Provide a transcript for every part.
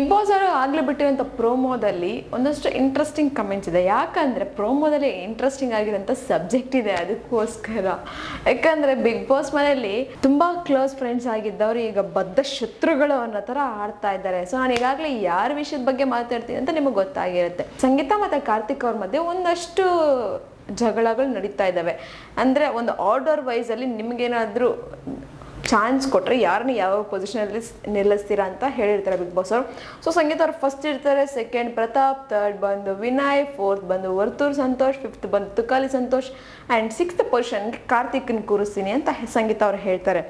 Big boss ಅವರು ಆಗಲೇ ಬಿಟ್ಟಿರೋಂಥ ಪ್ರೋಮೋದಲ್ಲಿ ಒಂದಷ್ಟು ಇಂಟ್ರೆಸ್ಟಿಂಗ್ ಕಮೆಂಟ್ಸ್ ಇದೆ. ಯಾಕಂದರೆ ಪ್ರೋಮೋದಲ್ಲಿ ಇಂಟ್ರೆಸ್ಟಿಂಗ್ ಆಗಿರೋಂಥ ಸಬ್ಜೆಕ್ಟ್ ಇದೆ, ಅದಕ್ಕೋಸ್ಕರ. ಯಾಕಂದರೆ ಬಿಗ್ ಬಾಸ್ ಮನೆಯಲ್ಲಿ ತುಂಬ ಕ್ಲೋಸ್ ಫ್ರೆಂಡ್ಸ್ ಆಗಿದ್ದವರು ಈಗ ಬದ್ಧ ಶತ್ರುಗಳು ಅನ್ನೋ ಥರ ಆಡ್ತಾ ಇದ್ದಾರೆ. ಸೊ ನಾನು ಈಗಾಗಲೇ ಯಾರ ವಿಷಯದ ಬಗ್ಗೆ ಮಾತಾಡ್ತೀನಿ ಅಂತ ನಿಮಗೆ ಗೊತ್ತಾಗಿರುತ್ತೆ. ಸಂಗೀತ ಮತ್ತು ಕಾರ್ತಿಕ್ ಅವ್ರ ಮಧ್ಯೆ ಒಂದಷ್ಟು ಜಗಳಗಳು ನಡೀತಾ ಇದ್ದಾವೆ. ಅಂದರೆ ಒಂದು ಆರ್ಡರ್ ವೈಸಲ್ಲಿ ನಿಮಗೇನಾದರೂ ಚಾನ್ಸ್ ಕೊಟ್ಟರೆ ಯಾರನ್ನ ಯಾವ ಪೊಸಿಷನಲ್ಲಿ ನಿಲ್ಲಿಸ್ತೀರಾ ಅಂತ ಹೇಳಿರ್ತಾರೆ ಬಿಗ್ ಬಾಸ್ ಅವರು. ಸೊ ಸಂಗೀತ ಅವ್ರು ಫಸ್ಟ್ ಇರ್ತಾರೆ, ಸೆಕೆಂಡ್ ಪ್ರತಾಪ್, ಥರ್ಡ್ ಬಂದು ವಿನಯ್, ಫೋರ್ತ್ ಬಂದು ವರ್ತೂರ್ ಸಂತೋಷ್, ಫಿಫ್ತ್ ಬಂದು ತುಕಾಲಿ ಸಂತೋಷ್ ಆ್ಯಂಡ್ ಸಿಕ್ಸ್ತ್ ಪೊಸಿಷನ್ಗೆ ಕಾರ್ತಿಕ್ನ ಕೂರಿಸ್ತೀನಿ ಅಂತ ಸಂಗೀತ ಅವ್ರು ಹೇಳ್ತಾರೆ.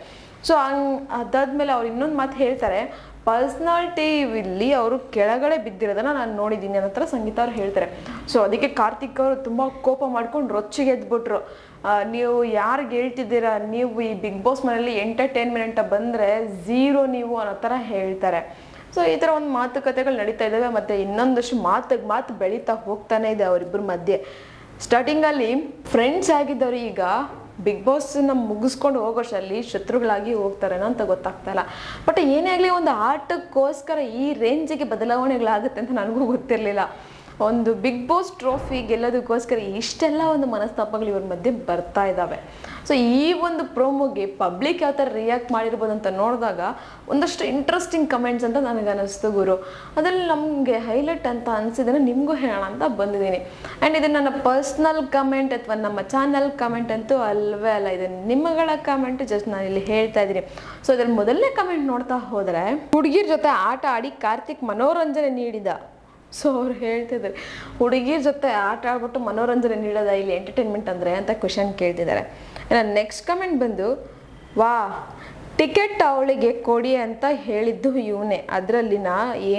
ಸೊ ಅದಾದ್ಮೇಲೆ ಅವ್ರು ಇನ್ನೊಂದು ಮಾತು ಹೇಳ್ತಾರೆ, ಪರ್ಸ್ನಾಲಿಟಿ ಇಲ್ಲಿ ಅವರು ಕೆಳಗಡೆ ಬಿದ್ದಿರೋದನ್ನ ನಾನು ನೋಡಿದ್ದೀನಿ ಅನ್ನೋ ಥರ ಸಂಗೀತ ಅವ್ರು ಹೇಳ್ತಾರೆ. ಸೊ ಅದಕ್ಕೆ ಕಾರ್ತಿಕ್ ಅವರು ತುಂಬ ಕೋಪ ಮಾಡ್ಕೊಂಡು ರೊಚ್ಚಿಗೆ ಎದ್ಬಿಟ್ರು. ನೀವು ಯಾರಿಗೆ ಹೇಳ್ತಿದ್ದೀರಾ, ನೀವು ಈ ಬಿಗ್ ಬಾಸ್ ಮನೆಯಲ್ಲಿ ಎಂಟರ್ಟೈನ್ಮೆಂಟ್ ಬಂದರೆ ಝೀರೋ ನೀವು ಅನ್ನೋ ಥರ ಹೇಳ್ತಾರೆ. ಸೊ ಈ ಥರ ಒಂದು ಮಾತುಕತೆಗಳು ನಡೀತಾ ಇದ್ದಾವೆ. ಮತ್ತು ಇನ್ನೊಂದಷ್ಟು ಮಾತು ಬೆಳೀತಾ ಹೋಗ್ತಾನೆ ಇದೆ ಅವರಿಬ್ಬರ ಮಧ್ಯೆ. ಸ್ಟಾರ್ಟಿಂಗಲ್ಲಿ ಫ್ರೆಂಡ್ಸ್ ಆಗಿದ್ದವರು ಈಗ ಬಿಗ್ ಬಾಸ್ನ ಮುಗಿಸ್ಕೊಂಡು ಹೋಗೋಷ್ಟರಲ್ಲಿ ಶತ್ರುಗಳಾಗಿ ಹೋಗ್ತಾರೇನೋ ಅಂತ ಗೊತ್ತಾಗ್ತಾ ಇಲ್ಲ. ಬಟ್ ಏನೇ ಆಗಲಿ ಒಂದು ಆಟಕ್ಕೋಸ್ಕರ ಈ ರೇಂಜಿಗೆ ಬದಲಾವಣೆಗಳಾಗುತ್ತೆ ಅಂತ ನನಗೂ ಗೊತ್ತಿರಲಿಲ್ಲ. ಒಂದು ಬಿಗ್ ಬಾಸ್ ಟ್ರೋಫಿ ಗೆಲ್ಲೋದಕ್ಕೋಸ್ಕರ ಇಷ್ಟೆಲ್ಲ ಒಂದು ಮನಸ್ತಾಪಗಳು ಇವ್ರ ಮಧ್ಯೆ ಬರ್ತಾ ಇದ್ದಾವೆ. ಸೊ ಈ ಒಂದು ಪ್ರೋಮೋಗೆ ಪಬ್ಲಿಕ್ ಯಾವ ಥರ ರಿಯಾಕ್ಟ್ ಮಾಡಿರ್ಬೋದು ಅಂತ ನೋಡಿದಾಗ ಒಂದಷ್ಟು ಇಂಟ್ರೆಸ್ಟಿಂಗ್ ಕಮೆಂಟ್ಸ್ ಅಂತ ನನಗೆ ಅನ್ನಿಸ್ತು ಗುರು. ಅದರಲ್ಲಿ ನಮಗೆ ಹೈಲೈಟ್ ಅಂತ ಅನಿಸಿದ್ರೆ ನಿಮಗೂ ಹೇಳೋಣ ಅಂತ ಬಂದಿದ್ದೀನಿ. ಆ್ಯಂಡ್ ಇದು ನನ್ನ ಪರ್ಸ್ನಲ್ ಕಮೆಂಟ್ ಅಥವಾ ನಮ್ಮ ಚಾನಲ್ ಕಮೆಂಟ್ ಅಂತೂ ಅಲ್ವೇ ಅಲ್ಲ, ಇದು ನಿಮ್ಮಗಳ ಕಮೆಂಟ್. ಜಸ್ಟ್ ನಾನು ಇಲ್ಲಿ ಹೇಳ್ತಾ ಇದ್ದೀನಿ. ಸೊ ಇದರ ಮೊದಲನೇ ಕಮೆಂಟ್ ನೋಡ್ತಾ ಹೋದರೆ, ಹುಡುಗಿರ ಜೊತೆ ಆಟ ಆಡಿ ಕಾರ್ತಿಕ್ ಮನೋರಂಜನೆ ನೀಡಿದ. ಸೊ ಅವ್ರು ಹೇಳ್ತಿದ್ದಾರೆ, ಹುಡುಗಿರ ಜೊತೆ ಆಟ ಆಡ್ಬಿಟ್ಟು ಮನೋರಂಜನೆ ನೀಡೋದ ಇಲ್ಲಿ ಎಂಟರ್ಟೈನ್ಮೆಂಟ್ ಅಂದರೆ ಅಂತ ಕ್ವೆಶನ್ ಕೇಳ್ತಿದ್ದಾರೆ. ನೆಕ್ಸ್ಟ್ ಕಮೆಂಟ್ ಬಂದು, ವಾ ಟಿಕೆಟ್ ಅವಳಿಗೆ ಕೊಡಿ ಅಂತ ಹೇಳಿದ್ದು ಇವನೇ, ಅದರಲ್ಲಿ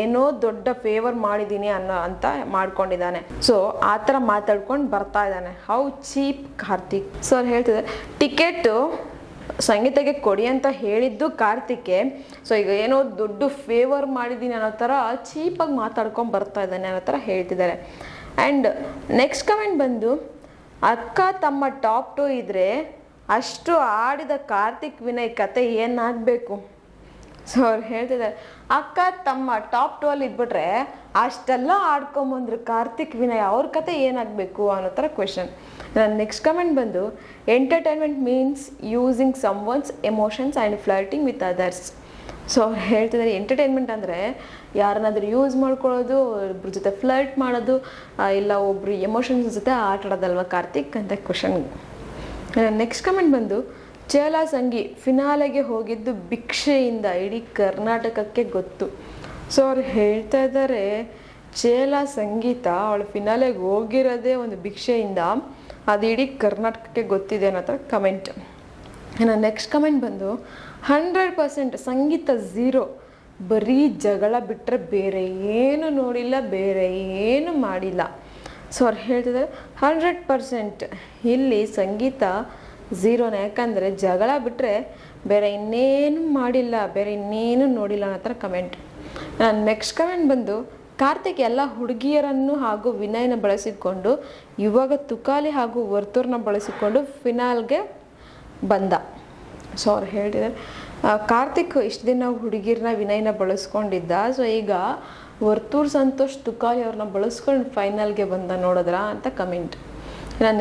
ಏನೋ ದೊಡ್ಡ ಫೇವರ್ ಮಾಡಿದ್ದೀನಿ ಅಂತ ಮಾಡ್ಕೊಂಡಿದ್ದಾನೆ. ಸೊ ಆ ಥರ ಮಾತಾಡ್ಕೊಂಡು ಬರ್ತಾ ಇದ್ದಾನೆ. How cheap Karthik. ಸೊ ಅವ್ರು ಹೇಳ್ತಿದ್ದಾರೆ, ಟಿಕೆಟು ಸಂಗೀತಗೆ ಕೊಡಿ ಅಂತ ಹೇಳಿದ್ದು ಕಾರ್ತಿಕ್ಗೆ. ಸೊ ಈಗ ಏನೋ ದೊಡ್ಡ ಫೇವರ್ ಮಾಡಿದ್ದೀನಿ ಅನ್ನೋ ಥರ ಚೀಪಾಗಿ ಮಾತಾಡ್ಕೊಂಡು ಬರ್ತಾ ಇದ್ದಾನೆ ಅನ್ನೋ ಥರ ಹೇಳ್ತಿದ್ದಾರೆ. ಆ್ಯಂಡ್ ನೆಕ್ಸ್ಟ್ ಕಮೆಂಟ್ ಬಂದು, ಅಕ್ಕ ತಮ್ಮ ಟಾಪ್ 2 ಇದ್ದರೆ ಅಷ್ಟು ಆಡಿದ ಕಾರ್ತಿಕ್ ವಿನಯ್ ಕತೆ ಏನಾಗಬೇಕು. ಸೊ ಅವ್ರು ಹೇಳ್ತಿದ್ದಾರೆ, ಅಕ್ಕ ತಮ್ಮ ಟಾಪ್ 2 ಅಲ್ಲಿ ಇದ್ಬಿಟ್ರೆ ಅಷ್ಟೆಲ್ಲ ಆಡ್ಕೊಂಬಂದ್ರು ಕಾರ್ತಿಕ್ ವಿನಯ್, ಅವ್ರ ಕತೆ ಏನಾಗಬೇಕು ಅನ್ನೋ ಥರ ಕ್ವೆಶನ್. ನೆಕ್ಸ್ಟ್ ಕಮೆಂಟ್ ಬಂದು, entertainment means using someone's emotions and flirting with others. So ಅವ್ರು ಹೇಳ್ತಿದ್ದಾರೆ, ಎಂಟರ್ಟೈನ್ಮೆಂಟ್ ಅಂದರೆ ಯಾರನ್ನಾದ್ರೂ ಯೂಸ್ ಮಾಡ್ಕೊಳ್ಳೋದು, ಒಬ್ರ ಜೊತೆ ಫ್ಲರ್ಟ್ ಮಾಡೋದು, ಇಲ್ಲ ಒಬ್ರು ಎಮೋಷನ್ಸ್ ಜೊತೆ ಆಟ ಆಡೋದಲ್ವ ಕಾರ್ತಿಕ್ ಅಂತ ಕ್ವೆಶನ್. ನೆಕ್ಸ್ಟ್ ಕಮೆಂಟ್ ಬಂದು, ಚೇಲ ಸಂಗಿ ಫಿನಾಲೆಗೆ ಹೋಗಿದ್ದು ಭಿಕ್ಷೆಯಿಂದ ಇಡೀ ಕರ್ನಾಟಕಕ್ಕೆ ಗೊತ್ತು. ಸೊ ಅವ್ರು ಹೇಳ್ತಾ ಇದ್ದಾರೆ, ಚೇಲ ಸಂಗೀತ ಅವಳು ಫಿನಾಲೆಗೆ ಹೋಗಿರೋದೇ ಒಂದು ಭಿಕ್ಷೆಯಿಂದ, ಅದು ಇಡೀ ಕರ್ನಾಟಕಕ್ಕೆ ಗೊತ್ತಿದೆ ಅನ್ನೋ ಥರ ಕಮೆಂಟ್. ನೆಕ್ಸ್ಟ್ ಕಮೆಂಟ್ ಬಂದು, 100% ಸಂಗೀತ ಝೀರೋ, ಬರೀ ಜಗಳ ಬಿಟ್ಟರೆ ಬೇರೆ ಏನು ನೋಡಿಲ್ಲ, ಬೇರೆ ಏನು ಮಾಡಿಲ್ಲ. ಸೊ ಅವ್ರು ಹೇಳ್ತಿದ್ದಾರೆ, 100% ಇಲ್ಲಿ ಸಂಗೀತ ಝೀರೋನೇ. ಯಾಕಂದರೆ ಜಗಳ ಬಿಟ್ಟರೆ ಬೇರೆ ಇನ್ನೇನು ಮಾಡಿಲ್ಲ, ಬೇರೆ ಇನ್ನೇನು ನೋಡಿಲ್ಲ ಅನ್ನೋ ಥರ ಕಮೆಂಟ್. ನೆಕ್ಸ್ಟ್ ಕಮೆಂಟ್ ಬಂದು, ಕಾರ್ತಿಕ್ ಎಲ್ಲ ಹುಡುಗಿಯರನ್ನು ಹಾಗೂ ವಿನಯನ ಬಳಸಿಕೊಂಡು ಇವಾಗ ತುಕಾಲಿ ಹಾಗೂ ವರ್ತೂರ್ನ ಬಳಸಿಕೊಂಡು ಫಿನಾಲ್ಗೆ ಬಂದ. ಸೊ ಅವ್ರು ಹೇಳ್ತಿದ್ದಾರೆ, ಕಾರ್ತಿಕ್ ಇಷ್ಟು ದಿನ ಹುಡುಗಿರನ್ನ ವಿನಯನ ಬಳಸ್ಕೊಂಡಿದ್ದ, ಸೊ ಈಗ ವರ್ತೂರ್ ಸಂತೋಷ್ ತುಕಾಲಿ ಅವ್ರನ್ನ ಬಳಸ್ಕೊಂಡು ಫೈನಲ್ಗೆ ಬಂದ ನೋಡಿದ್ರ ಅಂತ ಕಮೆಂಟ್.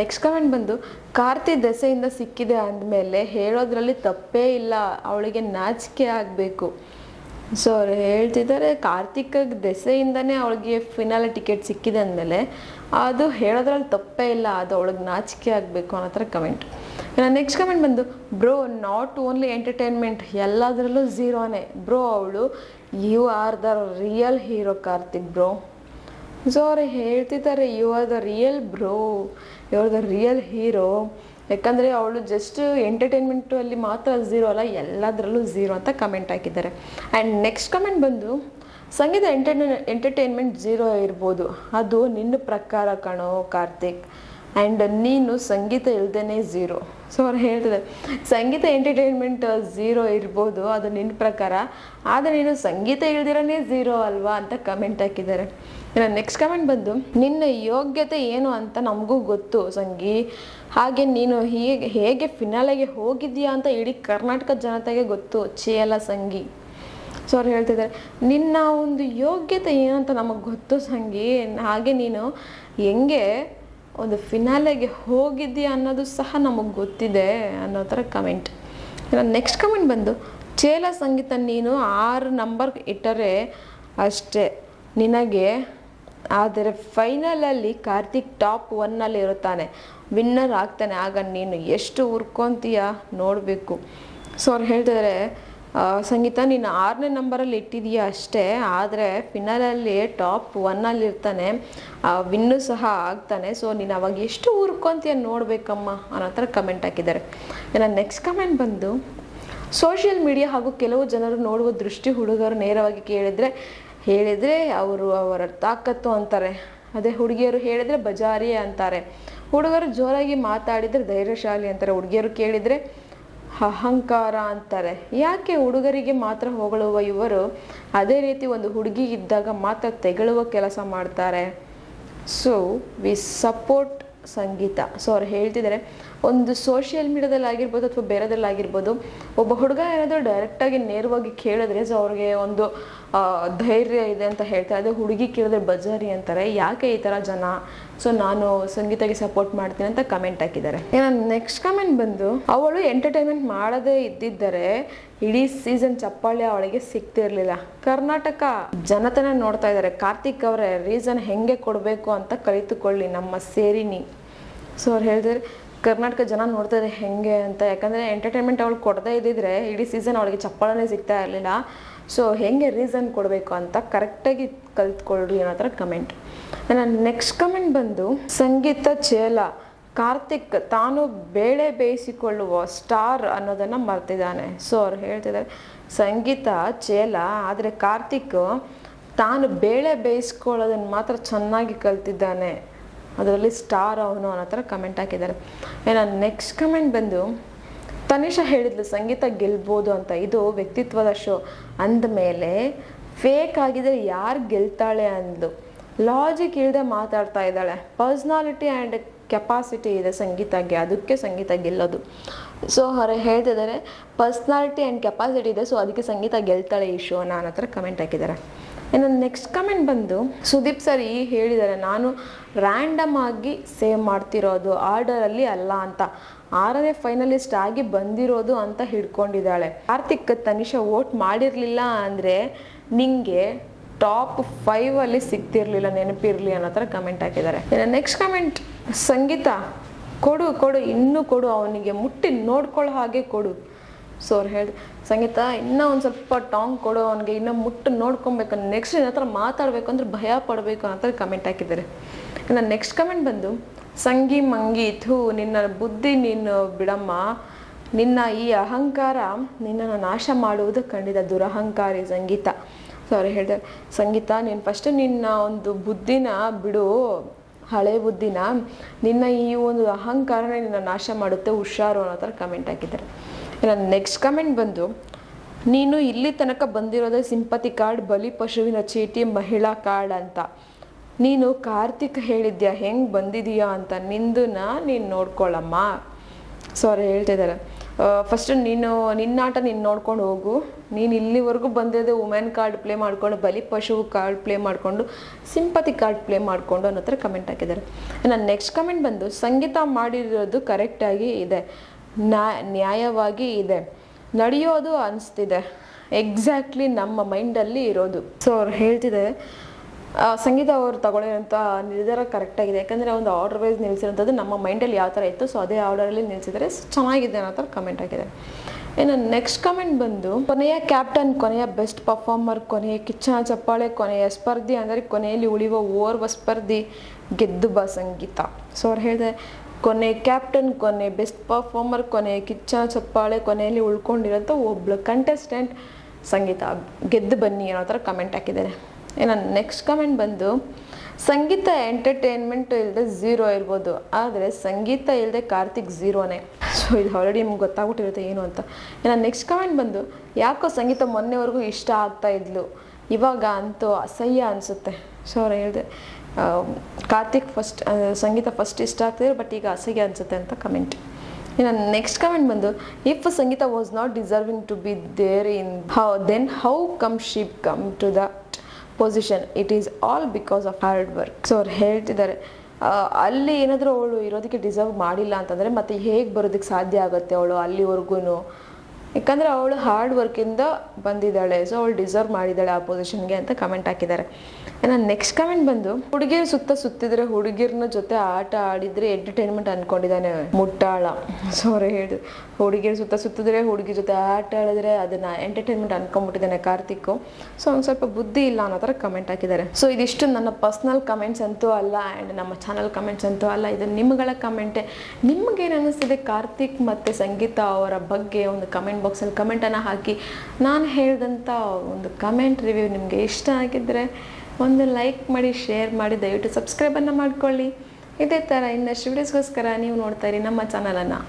ನೆಕ್ಸ್ಟ್ ಕಮೆಂಟ್ ಬಂದು, ಕಾರ್ತಿ ದೆಸೆಯಿಂದ ಸಿಕ್ಕಿದೆ ಅಂದಮೇಲೆ ಹೇಳೋದ್ರಲ್ಲಿ ತಪ್ಪೇ ಇಲ್ಲ, ಅವಳಿಗೆ ನಾಚಿಕೆ ಆಗಬೇಕು. ಸೊ ಅವ್ರು ಹೇಳ್ತಿದ್ದಾರೆ, ಕಾರ್ತಿಕ್ ದೆಸೆಯಿಂದನೇ ಅವಳಿಗೆ ಫಿನಾಲೆ ಟಿಕೆಟ್ ಸಿಕ್ಕಿದೆ ಅಂದಮೇಲೆ ಅದು ಹೇಳೋದ್ರಲ್ಲಿ ತಪ್ಪೇ ಇಲ್ಲ, ಅದು ಅವಳಿಗೆ ನಾಚಿಕೆ ಆಗಬೇಕು ಅನ್ನೋ ಥರ ಕಮೆಂಟ್. ನೆಕ್ಸ್ಟ್ ಕಮೆಂಟ್ ಬಂದು, ಬ್ರೋ ನಾಟ್ ಓನ್ಲಿ ಎಂಟರ್ಟೈನ್ಮೆಂಟ್, ಎಲ್ಲದರಲ್ಲೂ ಝೀರೋನೇ ಬ್ರೋ ಅವಳು, you are the real hero Karthik bro. So ಅವ್ರು ಹೇಳ್ತಿದ್ದಾರೆ, you are the real bro, you are the real hero. ಯಾಕಂದರೆ ಅವಳು ಜಸ್ಟ್ ಎಂಟರ್ಟೈನ್ಮೆಂಟು ಅಲ್ಲಿ ಮಾತ್ರ ಝೀರೋ ಅಲ್ಲ, ಎಲ್ಲದರಲ್ಲೂ ಝೀರೋ ಅಂತ ಕಮೆಂಟ್ ಹಾಕಿದ್ದಾರೆ. ಆ್ಯಂಡ್ ನೆಕ್ಸ್ಟ್ ಕಮೆಂಟ್ ಬಂದು, ಸಂಗೀತ ಎಂಟರ್ಟೈನ್ಮೆಂಟ್ ಝೀರೋ ಇರ್ಬೋದು, ಅದು ನಿನ್ನ ಪ್ರಕಾರ ಕಣೋ ಕಾರ್ತಿಕ್, ಆ್ಯಂಡ್ ನೀನು ಸಂಗೀತ ಇಲ್ದೇ ಝೀರೋ. ಸೊ ಅವ್ರು ಹೇಳ್ತಿದ್ದಾರೆ, ಸಂಗೀತ ಎಂಟರ್ಟೈನ್ಮೆಂಟ್ ಝೀರೋ ಇರ್ಬೋದು, ಅದು ನಿನ್ನ ಪ್ರಕಾರ, ಆದರೆ ನೀನು ಸಂಗೀತ ಇಲ್ದಿರನೇ ಝೀರೋ ಅಲ್ವಾ ಅಂತ ಕಮೆಂಟ್ ಹಾಕಿದ್ದಾರೆ. ನೆಕ್ಸ್ಟ್ ಕಮೆಂಟ್ ಬಂದು, ನಿನ್ನ ಯೋಗ್ಯತೆ ಏನು ಅಂತ ನಮಗೂ ಗೊತ್ತು ಸಂಗಿ, ಹಾಗೆ ನೀನು ಹೇಗೆ ಫಿನಾಲೆಗೆ ಹೋಗಿದ್ದೀಯಾ ಅಂತ ಇಡೀ ಕರ್ನಾಟಕ ಜನತೆಗೆ ಗೊತ್ತು ಚೇಲ ಸಂಗಿ. ಸೊ ಅವ್ರು ಹೇಳ್ತಿದ್ದಾರೆ, ನಿನ್ನ ಒಂದು ಯೋಗ್ಯತೆ ಏನಂತ ನಮಗೆ ಗೊತ್ತು ಸಂಗಿ, ಹಾಗೆ ನೀನು ಹೆಂಗೆ ಒಂದು ಫಿನಾಲೆಗೆ ಹೋಗಿದ್ದೀಯ ಅನ್ನೋದು ಸಹ ನಮಗೆ ಗೊತ್ತಿದೆ ಅನ್ನೋ ಥರ ಕಮೆಂಟ್. ನೆಕ್ಸ್ಟ್ ಕಮೆಂಟ್ ಬಂದು, ಚೇಲ ಸಂಗೀತ ನೀನು 6 ನಂಬರ್ ಇಟ್ಟರೆ ಅಷ್ಟೇ ನಿನಗೆ, ಆದರೆ ಫೈನಲಲ್ಲಿ ಕಾರ್ತಿಕ್ ಟಾಪ್ 1 ಇರುತ್ತಾನೆ, ವಿನ್ನರ್ ಆಗ್ತಾನೆ, ಆಗ ನೀನು ಎಷ್ಟು ಉರ್ಕೊಂತೀಯ ನೋಡಬೇಕು. ಸೊ ಅವ್ರು ಹೇಳ್ತಿದ್ದಾರೆ, ಸಂಗೀತ ನೀನು 6ನೇ ನಂಬರಲ್ಲಿ ಇಟ್ಟಿದೀಯ ಅಷ್ಟೇ, ಆದರೆ ಫಿನಲಲ್ಲಿ ಟಾಪ್ 1 ಇರ್ತಾನೆ, ವಿನ್ನು ಸಹ ಆಗ್ತಾನೆ, ಸೊ ನೀನು ಅವಾಗ ಎಷ್ಟು ಉರ್ಕೊಂತೀಯ ನೋಡಬೇಕಮ್ಮ ಅನ್ನೋ ಥರ ಕಮೆಂಟ್ ಹಾಕಿದ್ದಾರೆ. ಇನ್ನು ನೆಕ್ಸ್ಟ್ ಕಮೆಂಟ್ ಬಂದು, ಸೋಷಿಯಲ್ ಮೀಡಿಯಾ ಹಾಗೂ ಕೆಲವು ಜನರು ನೋಡುವ ದೃಷ್ಟಿ ಹುಡುಗರು ನೇರವಾಗಿ ಹೇಳಿದರೆ ಅವರು ಅವರ ತಾಕತ್ತು ಅಂತಾರೆ, ಅದೇ ಹುಡುಗಿಯರು ಹೇಳಿದರೆ ಬಜಾರಿ ಅಂತಾರೆ, ಹುಡುಗರು ಜೋರಾಗಿ ಮಾತಾಡಿದರೆ ಧೈರ್ಯಶಾಲಿ ಅಂತಾರೆ, ಹುಡುಗಿಯರು ಕೇಳಿದರೆ ಅಹಂಕಾರ ಅಂತಾರೆ. ಯಾಕೆ ಹುಡುಗರಿಗೆ ಮಾತ್ರ ಹೊಗಳುವ ಇವರು ಅದೇ ರೀತಿ ಒಂದು ಹುಡುಗಿ ಇದ್ದಾಗ ಮಾತ್ರ ತೆಗಳುವ ಕೆಲಸ ಮಾಡ್ತಾರೆ? So we support Sangeetha. So ಅವ್ರು ಹೇಳ್ತಿದ್ದಾರೆ, ಒಂದು ಸೋಷಿಯಲ್ ಮೀಡಿಯಾದಲ್ಲಿ ಆಗಿರ್ಬೋದು ಅಥವಾ ಬೇರೆದ್ರಲ್ಲಿ ಆಗಿರ್ಬೋದು, ಒಬ್ಬ ಹುಡುಗ ಏನಾದರೂ ಡೈರೆಕ್ಟಾಗಿ ನೇರವಾಗಿ ಕೇಳಿದ್ರೆ ಸೊ ಅವ್ರಿಗೆ ಒಂದು ಧೈರ್ಯ ಇದೆ ಅಂತ ಹೇಳ್ತಾರೆ, ಅದೇ ಹುಡುಗಿ ಕೇಳಿದ್ರೆ ಬಜಾರಿ ಅಂತಾರೆ. ಯಾಕೆ ಈ ಥರ ಜನ? ಸೊ ನಾನು ಸಂಗೀತಗೆ ಸಪೋರ್ಟ್ ಮಾಡ್ತೀನಿ ಅಂತ ಕಮೆಂಟ್ ಹಾಕಿದ್ದಾರೆ. ಇನ್ನು ನೆಕ್ಸ್ಟ್ ಕಮೆಂಟ್ ಬಂದು, ಅವಳು ಎಂಟರ್ಟೈನ್ಮೆಂಟ್ ಮಾಡದೇ ಇದ್ದಿದ್ದರೆ ಇಡೀ ಸೀಸನ್ ಚಪ್ಪಾಳೆ ಅವಳಿಗೆ ಸಿಗ್ತಿರ್ಲಿಲ್ಲ. ಕರ್ನಾಟಕ ಜನತನ ನೋಡ್ತಾ ಇದ್ದಾರೆ, ಕಾರ್ತಿಕ್ ಅವರ ರೀಸನ್ ಹೆಂಗೆ ಕೊಡಬೇಕು ಅಂತ ಕಲಿತುಕೊಳ್ಳಿ ನಮ್ಮ ಸೇರಿನಿ. ಸೊ ಅವ್ರು ಹೇಳಿದ್ರೆ, ಕರ್ನಾಟಕ ಜನ ನೋಡ್ತಾ ಇದ್ದಾರೆ ಹೆಂಗೆ ಅಂತ, ಯಾಕಂದರೆ ಎಂಟರ್ಟೈನ್ಮೆಂಟ್ ಅವಳು ಕೊಡದೇ ಇದ್ದಿದ್ರೆ ಇಡೀ ಸೀಸನ್ ಅವಳಿಗೆ ಚಪ್ಪಾಳನೇ ಸಿಗ್ತಾ ಇರಲಿಲ್ಲ. ಸೊ ಹೆಂಗೆ ರೀಸನ್ ಕೊಡಬೇಕು ಅಂತ ಕರೆಕ್ಟಾಗಿ ಕಲಿತ್ಕೊಳ್ರಿ ಅನ್ನೋ ಥರ ಕಮೆಂಟ್. ನಾನು ನೆಕ್ಸ್ಟ್ ಕಮೆಂಟ್ ಬಂದು, ಸಂಗೀತ ಚೇಲ ಕಾರ್ತಿಕ್ ತಾನು ಬೇಳೆ ಬೇಯಿಸಿಕೊಳ್ಳುವ ಸ್ಟಾರ್ ಅನ್ನೋದನ್ನು ಮರ್ತಿದ್ದಾನೆ. ಸೊ ಅವ್ರು ಹೇಳ್ತಿದ್ದಾರೆ, ಸಂಗೀತ ಚೇಲ, ಆದರೆ ಕಾರ್ತಿಕ್ ತಾನು ಬೇಳೆ ಬೇಯಿಸ್ಕೊಳ್ಳೋದನ್ನು ಮಾತ್ರ ಚೆನ್ನಾಗಿ ಕಲ್ತಿದ್ದಾನೆ, ಅದರಲ್ಲಿ ಸ್ಟಾರ್ ಅವನು ಅನ್ನೋ ಥರ ಕಮೆಂಟ್ ಹಾಕಿದ್ದಾರೆ. ನಾನು ನೆಕ್ಸ್ಟ್ ಕಮೆಂಟ್ ಬಂದು, ತನಿಷಾ ಹೇಳಿದ್ಲು ಸಂಗೀತ ಗೆಲ್ಬೋದು ಅಂತ, ಇದು ವ್ಯಕ್ತಿತ್ವದ ಶೋ ಅಂದಮೇಲೆ ಫೇಕ್ ಆಗಿದ್ರೆ ಯಾರು ಗೆಲ್ತಾಳೆ ಅಂದ್ಲು, ಲಾಜಿಕ್ ಇಲ್ಲದೆ ಮಾತಾಡ್ತಾ ಇದ್ದಾಳೆ, ಪರ್ಸ್ನಾಲಿಟಿ ಆ್ಯಂಡ್ ಕೆಪಾಸಿಟಿ ಇದೆ ಸಂಗೀತಗೆ, ಅದಕ್ಕೆ ಸಂಗೀತ ಗೆಲ್ಲೋದು. ಸೊ ಅವ್ರು ಹೇಳ್ತಿದ್ದಾರೆ ಪರ್ಸ್ನಾಲಿಟಿ ಆ್ಯಂಡ್ ಕೆಪಾಸಿಟಿ ಇದೆ, ಸೊ ಅದಕ್ಕೆ ಸಂಗೀತ ಗೆಲ್ತಾಳೆ ಈ ಶೋನ ಅನ್ನೋ ಥರ ಕಮೆಂಟ್ ಹಾಕಿದ್ದಾರೆ. ಇನ್ನು ನೆಕ್ಸ್ಟ್ ಕಮೆಂಟ್ ಬಂದು, ಸುದೀಪ್ ಸರ್ ಹೇಳಿದ್ದಾರೆ ನಾನು ರ್ಯಾಂಡಮ್ ಆಗಿ ಸೇವ್ ಮಾಡ್ತಿರೋದು, ಆರ್ಡರಲ್ಲಿ ಅಲ್ಲ ಅಂತ, 6ನೇ ಫೈನಲಿಸ್ಟ್ ಆಗಿ ಬಂದಿರೋದು ಅಂತ ಹಿಡ್ಕೊಂಡಿದ್ದಾಳೆ. ಕಾರ್ತಿಕ್ ತನಿಷಾ ವೋಟ್ ಮಾಡಿರಲಿಲ್ಲ ಅಂದರೆ ನಿಂಗೆ ಟಾಪ್ 5 ಸಿಗ್ತಿರ್ಲಿಲ್ಲ, ನೆನಪಿರಲಿ ಅನ್ನೋ ಥರ ಕಮೆಂಟ್ ಹಾಕಿದ್ದಾರೆ. ಇನ್ನು ನೆಕ್ಸ್ಟ್ ಕಮೆಂಟ್, ಸಂಗೀತ ಕೊಡು ಇನ್ನೂ ಕೊಡು, ಅವನಿಗೆ ಮುಟ್ಟಿ ನೋಡ್ಕೊಳ್ಳೋ ಹಾಗೆ ಕೊಡು. ಸೊ ಅವ್ರು ಹೇಳಿ, ಸಂಗೀತ ಇನ್ನೂ ಒಂದು ಸ್ವಲ್ಪ ಟಾಂಗ್ ಕೊಡು, ಅವನಿಗೆ ಇನ್ನೂ ಮುಟ್ಟು ನೋಡ್ಕೊಬೇಕು, ನೆಕ್ಸ್ಟ್ ನನ್ನ ಹತ್ರ ಮಾತಾಡಬೇಕು ಅಂದ್ರೆ ಭಯ ಪಡಬೇಕು ಅನ್ನೋ ಕಮೆಂಟ್ ಹಾಕಿದ್ದಾರೆ. ಇನ್ನು ನೆಕ್ಸ್ಟ್ ಕಮೆಂಟ್ ಬಂದು, ಸಂಗಿ ಮಂಗಿ ಥೂ ನಿನ್ನ ಬುದ್ಧಿ ನೀನು ಬಿಡಮ್ಮ, ನಿನ್ನ ಈ ಅಹಂಕಾರ ನಿನ್ನನ್ನು ನಾಶ ಮಾಡುವುದು ಖಂಡಿತ, ದುರಹಂಕಾರಿ ಸಂಗೀತ. ಸೊ ಅವ್ರು ಹೇಳಿದ್ದಾರೆ, ಸಂಗೀತ ನೀನು ಫಸ್ಟ್ ನಿನ್ನ ಒಂದು ಬುದ್ಧಿನ ಬಿಡು, ಹಳೆ ಬುದ್ಧಿನ, ನಿನ್ನ ಈ ಒಂದು ಅಹಂಕಾರನೇ ನಿನ್ನ ನಾಶ ಮಾಡುತ್ತೆ, ಹುಷಾರು ಅನ್ನೋ ಥರ ಕಮೆಂಟ್ ಹಾಕಿದ್ದಾರೆ. ಇನ್ನು ನೆಕ್ಸ್ಟ್ ಕಮೆಂಟ್ ಬಂದು, ನೀನು ಇಲ್ಲಿ ತನಕ ಬಂದಿರೋದೇ ಸಿಂಪತಿ ಕಾರ್ಡ್, ಬಲಿ ಪಶುವಿನ ಚೀಟಿ, ಮಹಿಳಾ ಕಾರ್ಡ್ ಅಂತ, ನೀನು ಕಾರ್ತಿಕ್ ಹೇಳಿದ್ಯಾ ಹೆಂಗೆ ಬಂದಿದೀಯಾ ಅಂತ, ನಿಂದನ್ನ ನೀನು ನೋಡ್ಕೊಳ್ಳಮ್ಮ. ಸೊ ಅವ್ರು ಹೇಳ್ತಿದ್ದಾರೆ, ಫಸ್ಟ್ ನಿನ್ನಾಟ ನೀನು ನೋಡ್ಕೊಂಡು ಹೋಗು, ನೀನು ಇಲ್ಲಿವರೆಗೂ ಬಂದಿರೋದು ವುಮೆನ್ ಕಾರ್ಡ್ ಪ್ಲೇ ಮಾಡಿಕೊಂಡು, ಬಲಿ ಪಶು ಕಾರ್ಡ್ ಪ್ಲೇ ಮಾಡಿಕೊಂಡು, ಸಿಂಪತಿ ಕಾರ್ಡ್ ಪ್ಲೇ ಮಾಡಿಕೊಂಡು ಅನ್ನೋ ಥರ ಕಮೆಂಟ್ ಹಾಕಿದ್ದಾರೆ. ನಾನು ನೆಕ್ಸ್ಟ್ ಕಮೆಂಟ್ ಬಂದು, ಸಂಗೀತ ಮಾಡಿರೋದು ಕರೆಕ್ಟಾಗಿ ಇದೆ, ನ್ಯಾಯವಾಗಿ ಇದೆ, ನಡೆಯೋದು ಅನಿಸ್ತಿದೆ, ಎಕ್ಸಾಕ್ಟ್ಲಿ ನಮ್ಮ ಮೈಂಡಲ್ಲಿ ಇರೋದು. ಸೊ ಅವ್ರು ಹೇಳ್ತಿದ್ದಾರೆ, ಸಂಗೀತ ಅವರು ತಗೊಳ್ಳಿರೋಂಥ ನಿರ್ಧಾರ ಕರೆಕ್ಟಾಗಿದೆ, ಯಾಕಂದರೆ ಒಂದು ಆರ್ಡರ್ ವೈಸ್ ನಿಲ್ಲಿಸಿರೋಂಥದ್ದು ನಮ್ಮ ಮೈಂಡಲ್ಲಿ ಯಾವ ಥರ ಇತ್ತು, ಸೊ ಅದೇ ಆರ್ಡರಲ್ಲಿ ನಿಲ್ಲಿಸಿದರೆ ಚೆನ್ನಾಗಿದೆ ಅನ್ನೋ ಥರ ಕಮೆಂಟ್ ಆಗಿದೆ. ಇನ್ನು ನೆಕ್ಸ್ಟ್ ಕಮೆಂಟ್ ಬಂದು, ಕೊನೆಯ ಕ್ಯಾಪ್ಟನ್, ಕೊನೆಯ ಬೆಸ್ಟ್ ಪರ್ಫಾರ್ಮರ್, ಕೊನೆಯ ಕಿಚ್ಚನ ಚಪ್ಪಾಳೆ, ಕೊನೆಯ ಸ್ಪರ್ಧಿ ಅಂದರೆ ಕೊನೆಯಲ್ಲಿ ಉಳಿಯುವ ಓರ್ವ ಸ್ಪರ್ಧಿ, ಗೆದ್ದು ಬಾ ಸಂಗೀತ. ಸೊ ಅವ್ರು ಹೇಳಿದೆ, ಕೊನೆ ಕ್ಯಾಪ್ಟನ್, ಕೊನೆ ಬೆಸ್ಟ್ ಪರ್ಫಾರ್ಮರ್, ಕೊನೆಯ ಕಿಚ್ಚನ ಚಪ್ಪಾಳೆ, ಕೊನೆಯಲ್ಲಿ ಉಳ್ಕೊಂಡಿರೋಂಥ ಒಬ್ಳು ಕಂಟೆಸ್ಟೆಂಟ್ ಸಂಗೀತ, ಗೆದ್ದು ಬನ್ನಿ ಅನ್ನೋ ಥರ ಕಮೆಂಟ್ ಹಾಕಿದ್ದಾರೆ. ಇನ್ನು ನೆಕ್ಸ್ಟ್ ಕಮೆಂಟ್ ಬಂದು, ಸಂಗೀತ ಎಂಟರ್ಟೈನ್ಮೆಂಟ್ ಇಲ್ಲದೆ 0 ಇರ್ಬೋದು, ಆದರೆ ಸಂಗೀತ ಇಲ್ಲದೆ ಕಾರ್ತಿಕ್ 0ನೇ. ಸೊ ಇದು ಆಲ್ರೆಡಿ ನಿಮ್ಗೆ ಗೊತ್ತಾಗ್ಬಿಟ್ಟಿರುತ್ತೆ ಏನು ಅಂತ. ಇನ್ನು ನೆಕ್ಸ್ಟ್ ಕಮೆಂಟ್ ಬಂದು, ಯಾಕೋ ಸಂಗೀತ ಮೊನ್ನೆವರೆಗೂ ಇಷ್ಟ ಆಗ್ತಾ ಇದ್ಲು, ಇವಾಗ ಅಂತೂ ಅಸಹ್ಯ ಅನಿಸುತ್ತೆ. ಸೊ ಅವ್ರು ಹೇಳಿದೆ, ಸಂಗೀತ ಫಸ್ಟ್ ಇಷ್ಟ ಆಗ್ತಿದೆ, ಬಟ್ ಈಗ ಅಸಹ್ಯ ಅನಿಸುತ್ತೆ ಅಂತ ಕಮೆಂಟ್. ಇನ್ನು ನೆಕ್ಸ್ಟ್ ಕಮೆಂಟ್ ಬಂದು, if Sangeetha was not deserving to be there in how come she come to the position, it is all because of hard work. So ಅವ್ರು ಹೇಳ್ತಿದ್ದಾರೆ ಅಲ್ಲಿ ಏನಾದರೂ ಅವಳು ಇರೋದಕ್ಕೆ ಡಿಸರ್ವ್ ಮಾಡಿಲ್ಲ ಅಂತಂದರೆ ಮತ್ತೆ ಹೇಗೆ ಬರೋದಕ್ಕೆ ಸಾಧ್ಯ ಆಗುತ್ತೆ ಅವಳು ಅಲ್ಲಿವರೆಗೂ, ಯಾಕಂದರೆ ಅವಳು ಹಾರ್ಡ್ ವರ್ಕಿಂದ ಬಂದಿದ್ದಾಳೆ, ಸೊ ಅವಳು ಡಿಸರ್ವ್ ಮಾಡಿದ್ದಾಳೆ ಆ ಪೊಸಿಷನ್ಗೆ ಅಂತ ಕಮೆಂಟ್ ಹಾಕಿದ್ದಾರೆ. ಇನ್ನು ನೆಕ್ಸ್ಟ್ ಕಮೆಂಟ್ ಬಂದು, ಹುಡುಗಿಯರು ಸುತ್ತಿದ್ರೆ ಹುಡುಗಿರ್ನ ಜೊತೆ ಆಟ ಆಡಿದರೆ ಎಂಟರ್ಟೈನ್ಮೆಂಟ್ ಅಂದ್ಕೊಂಡಿದ್ದಾನೆ ಮುಟ್ಟಾಳ. ಸೊ ಅವ್ರು ಹೇಳಿದ್ರು ಹುಡುಗಿಯರು ಸುತ್ತಿದ್ರೆ ಹುಡುಗಿ ಜೊತೆ ಆಟ ಆಡಿದ್ರೆ ಅದನ್ನು ಎಂಟರ್ಟೈನ್ಮೆಂಟ್ ಅನ್ಕೊಂಡ್ಬಿಟ್ಟಿದ್ದಾನೆ ಕಾರ್ತಿಕ್. ಸೊ ಅವ್ನು ಸ್ವಲ್ಪ ಬುದ್ಧಿ ಇಲ್ಲ ಅನ್ನೋ ಥರ ಕಮೆಂಟ್ ಹಾಕಿದ್ದಾರೆ. ಸೊ ಇದಿಷ್ಟು ನನ್ನ ಪರ್ಸ್ನಲ್ ಕಮೆಂಟ್ಸ್ ಅಂತೂ ಅಲ್ಲ, ಆ್ಯಂಡ್ ನಮ್ಮ ಚಾನಲ್ ಕಮೆಂಟ್ಸ್ ಅಂತೂ ಅಲ್ಲ, ಇದು ನಿಮ್ಮಗಳ ಕಮೆಂಟೇ. ನಿಮಗೇನು ಅನ್ನಿಸ್ತಿದೆ ಕಾರ್ತಿಕ್ ಮತ್ತು ಸಂಗೀತ ಅವರ ಬಗ್ಗೆ ಒಂದು ಕಮೆಂಟ್ ಬಾಕ್ಸಲ್ಲಿ ಕಮೆಂಟನ್ನು ಹಾಕಿ. ನಾನು ಹೇಳಿದಂಥ ಒಂದು ಕಮೆಂಟ್ ರಿವ್ಯೂ ನಿಮಗೆ ಇಷ್ಟ ಆಗಿದ್ದರೆ ಒಂದು ಲೈಕ್ ಮಾಡಿ, ಶೇರ್ ಮಾಡಿ, ದಯವಿಟ್ಟು ಸಬ್ಸ್ಕ್ರೈಬನ್ನು ಮಾಡ್ಕೊಳ್ಳಿ. ಇದೇ ಥರ ಇನ್ನಷ್ಟು ವಿಡಿಯೋಸ್ಗೋಸ್ಕರ ನೀವು ನೋಡ್ತಾ ಇರಿ ನಮ್ಮ ಚಾನಲನ್ನು.